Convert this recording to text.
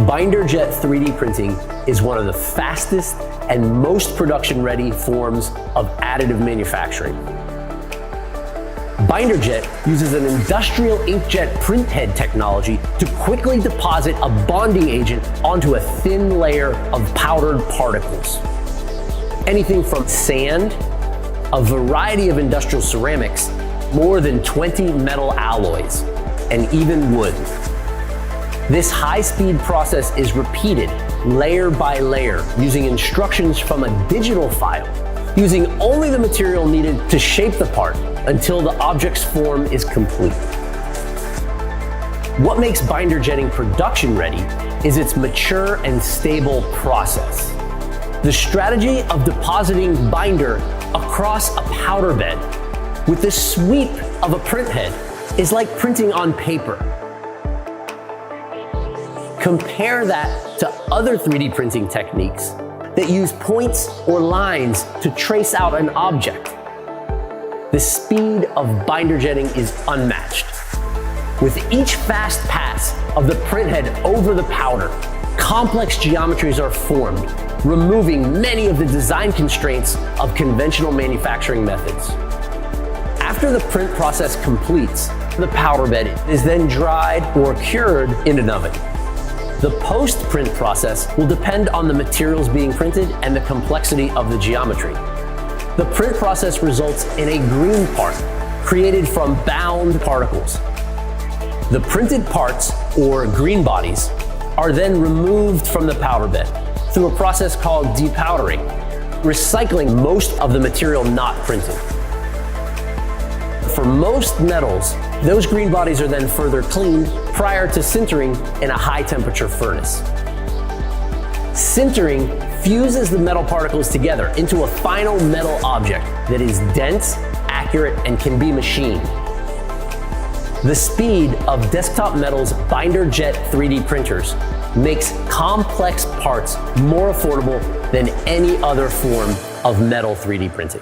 Binder-jet 3D printing is one of the fastest and most production-ready forms of additive manufacturing. Binder-jet uses an industrial inkjet printhead technology to quickly deposit a bonding agent onto a thin layer of powdered particles. Anything from sand, a variety of industrial ceramics, more than 20 metal alloys, and even wood. This high-speed process is repeated layer by layer using instructions from a digital file, using only the material needed to shape the part until the object's form is complete. What makes binder jetting production ready is its mature and stable process. The strategy of depositing binder across a powder bed with the sweep of a printhead is like printing on paper. Compare that to other 3D printing techniques that use points or lines to trace out an object. The speed of binder jetting is unmatched. With each fast pass of the printhead over the powder, complex geometries are formed, removing many of the design constraints of conventional manufacturing methods. After the print process completes, the powder bed is then dried or cured in an oven. The post-print process will depend on the materials being printed and the complexity of the geometry. The print process results in a green part created from bound particles. The printed parts, or green bodies, are then removed from the powder bed through a process called depowdering, recycling most of the material not printed. For most metals, those green bodies are then further cleaned prior to sintering in a high-temperature furnace. Sintering fuses the metal particles together into a final metal object that is dense, accurate, and can be machined. The speed of DesktopMetal's Binder-jet 3D printers makes complex parts more affordable than any other form of metal 3D printing.